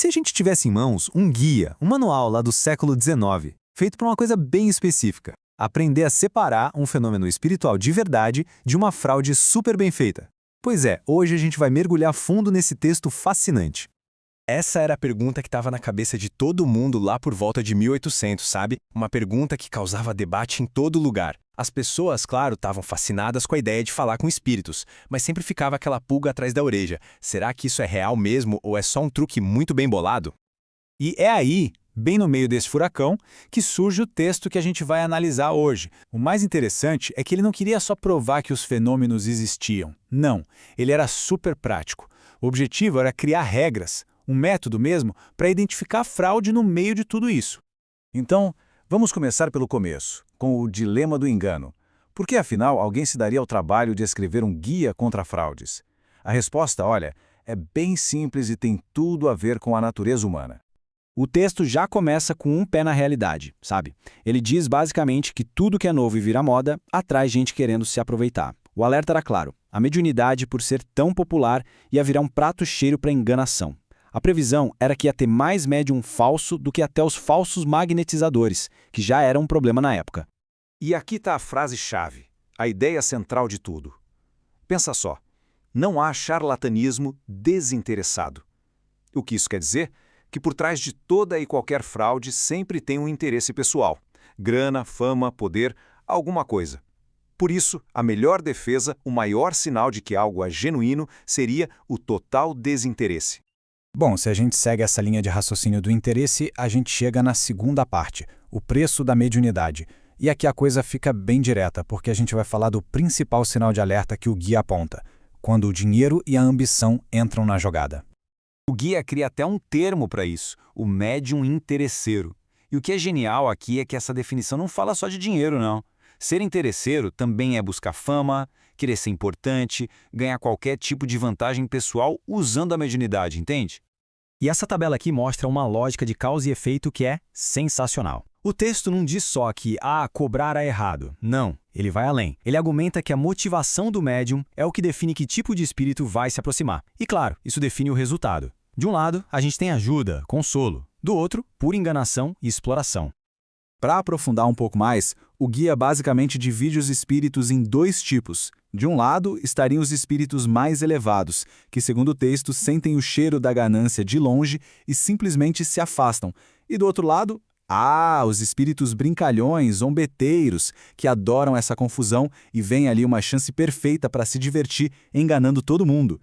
se a gente tivesse em mãos um guia, um manual lá do século XIX, feito para uma coisa bem específica, aprender a separar um fenômeno espiritual de verdade de uma fraude super bem feita? Pois é, hoje a gente vai mergulhar fundo nesse texto fascinante. Essa era a pergunta que estava na cabeça de todo mundo lá por volta de 1800, sabe? Uma pergunta que causava debate em todo lugar. As pessoas, claro, estavam fascinadas com a ideia de falar com espíritos, mas sempre ficava aquela pulga atrás da orelha. Será que isso é real mesmo ou é só um truque muito bem bolado? E é aí, bem no meio desse furacão, que surge o texto que a gente vai analisar hoje. O mais interessante é que ele não queria só provar que os fenômenos existiam. Não, ele era super prático. O objetivo era criar regras, um método mesmo, para identificar a fraude no meio de tudo isso. Então, vamos começar pelo começo, com o dilema do engano. Por que, afinal, alguém se daria ao trabalho de escrever um guia contra fraudes? A resposta, olha, é bem simples e tem tudo a ver com a natureza humana. O texto já começa com um pé na realidade, sabe? Ele diz basicamente que tudo que é novo e vira moda atrai gente querendo se aproveitar. O alerta era claro: a mediunidade, por ser tão popular, ia virar um prato cheio para enganação. A previsão era que ia ter mais médium falso do que até os falsos magnetizadores, que já era um problema na época. E aqui está a frase-chave, a ideia central de tudo. Pensa só, não há charlatanismo desinteressado. O que isso quer dizer? Que por trás de toda e qualquer fraude sempre tem um interesse pessoal. Grana, fama, poder, alguma coisa. Por isso, a melhor defesa, o maior sinal de que algo é genuíno, seria o total desinteresse. Bom, se a gente segue essa linha de raciocínio do interesse, a gente chega na segunda parte, o preço da mediunidade. E aqui a coisa fica bem direta, porque a gente vai falar do principal sinal de alerta que o guia aponta, quando o dinheiro e a ambição entram na jogada. O guia cria até um termo para isso, o médium interesseiro. E o que é genial aqui é que essa definição não fala só de dinheiro, não. Ser interesseiro também é buscar fama, querer ser importante, ganhar qualquer tipo de vantagem pessoal usando a mediunidade, entende? E essa tabela aqui mostra uma lógica de causa e efeito que é sensacional. O texto não diz só que, cobrar é errado. Não, ele vai além. Ele argumenta que a motivação do médium é o que define que tipo de espírito vai se aproximar. E claro, isso define o resultado. De um lado, a gente tem ajuda, consolo. Do outro, pura enganação e exploração. Para aprofundar um pouco mais, o guia basicamente divide os espíritos em dois tipos. De um lado, estariam os espíritos mais elevados, que, segundo o texto, sentem o cheiro da ganância de longe e simplesmente se afastam. E do outro lado, os espíritos brincalhões, zombeteiros, que adoram essa confusão e veem ali uma chance perfeita para se divertir enganando todo mundo.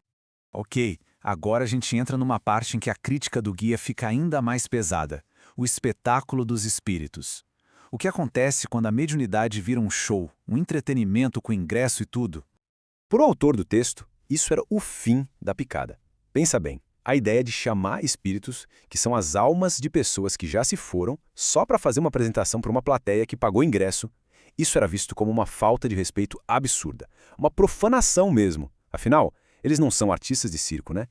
Ok, agora a gente entra numa parte em que a crítica do guia fica ainda mais pesada: o espetáculo dos espíritos. O que acontece quando a mediunidade vira um show, um entretenimento com ingresso e tudo? Para o autor do texto, isso era o fim da picada. Pensa bem, a ideia de chamar espíritos, que são as almas de pessoas que já se foram, só para fazer uma apresentação para uma plateia que pagou ingresso, isso era visto como uma falta de respeito absurda, uma profanação mesmo. Afinal, eles não são artistas de circo, né?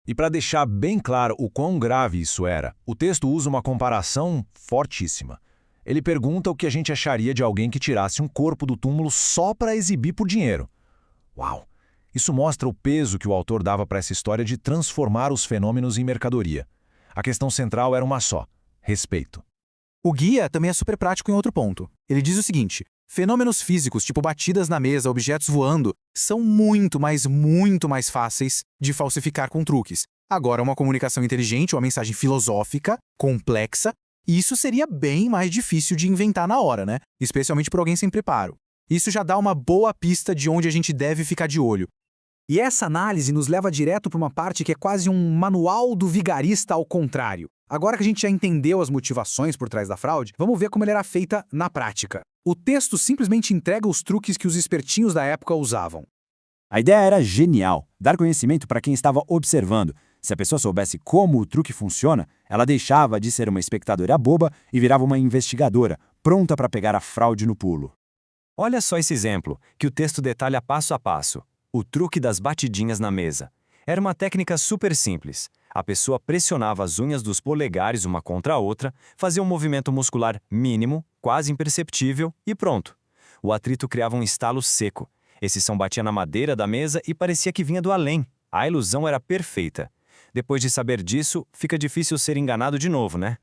E para deixar bem claro o quão grave isso era, o texto usa uma comparação fortíssima. Ele pergunta o que a gente acharia de alguém que tirasse um corpo do túmulo só para exibir por dinheiro. Uau! Isso mostra o peso que o autor dava para essa história de transformar os fenômenos em mercadoria. A questão central era uma só: respeito. O guia também é super prático em outro ponto. Ele diz o seguinte: fenômenos físicos, tipo batidas na mesa, objetos voando, são muito mais fáceis de falsificar com truques. Agora, uma comunicação inteligente, uma mensagem filosófica, complexa, isso seria bem mais difícil de inventar na hora, né? Especialmente por alguém sem preparo. Isso já dá uma boa pista de onde a gente deve ficar de olho. E essa análise nos leva direto para uma parte que é quase um manual do vigarista ao contrário. Agora que a gente já entendeu as motivações por trás da fraude, vamos ver como ela era feita na prática. O texto simplesmente entrega os truques que os espertinhos da época usavam. A ideia era genial, dar conhecimento para quem estava observando. Se a pessoa soubesse como o truque funciona, ela deixava de ser uma espectadora boba e virava uma investigadora, pronta para pegar a fraude no pulo. Olha só esse exemplo, que o texto detalha passo a passo. O truque das batidinhas na mesa. Era uma técnica super simples. A pessoa pressionava as unhas dos polegares uma contra a outra, fazia um movimento muscular mínimo, quase imperceptível, e pronto. O atrito criava um estalo seco. Esse som batia na madeira da mesa e parecia que vinha do além. A ilusão era perfeita. Depois de saber disso, fica difícil ser enganado de novo, né?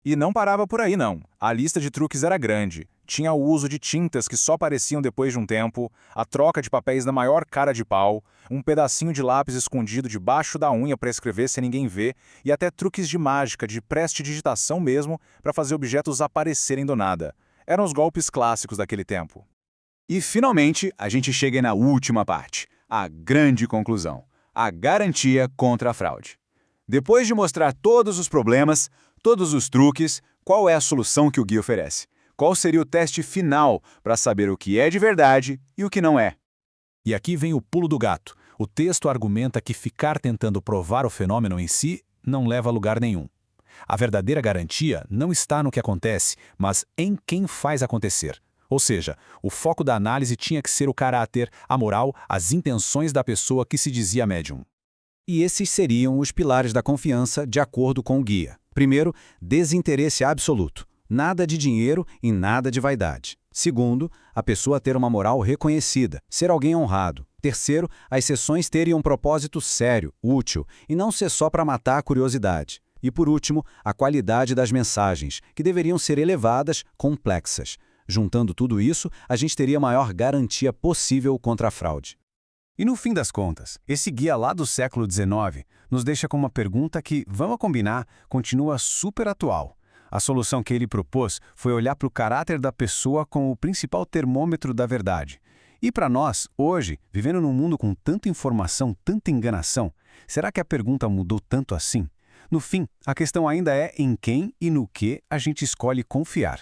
E não parava por aí, não. A lista de truques era grande. Tinha o uso de tintas que só apareciam depois de um tempo, a troca de papéis na maior cara de pau, um pedacinho de lápis escondido debaixo da unha para escrever sem ninguém ver, e até truques de mágica, de prestidigitação mesmo, para fazer objetos aparecerem do nada. Eram os golpes clássicos daquele tempo. E, finalmente, a gente chega na última parte, a grande conclusão, a garantia contra a fraude. Depois de mostrar todos os problemas, todos os truques, qual é a solução que o guia oferece? Qual seria o teste final para saber o que é de verdade e o que não é? E aqui vem o pulo do gato. O texto argumenta que ficar tentando provar o fenômeno em si não leva a lugar nenhum. A verdadeira garantia não está no que acontece, mas em quem faz acontecer. Ou seja, o foco da análise tinha que ser o caráter, a moral, as intenções da pessoa que se dizia médium. E esses seriam os pilares da confiança, de acordo com o guia. Primeiro, desinteresse absoluto. Nada de dinheiro e nada de vaidade. Segundo, a pessoa ter uma moral reconhecida, ser alguém honrado. Terceiro, as sessões terem um propósito sério, útil, e não ser só para matar a curiosidade. E por último, a qualidade das mensagens, que deveriam ser elevadas, complexas. Juntando tudo isso, a gente teria a maior garantia possível contra a fraude. E no fim das contas, esse guia lá do século XIX nos deixa com uma pergunta que, vamos combinar, continua super atual. A solução que ele propôs foi olhar para o caráter da pessoa como o principal termômetro da verdade. E para nós, hoje, vivendo num mundo com tanta informação, tanta enganação, será que a pergunta mudou tanto assim? No fim, a questão ainda é em quem e no que a gente escolhe confiar.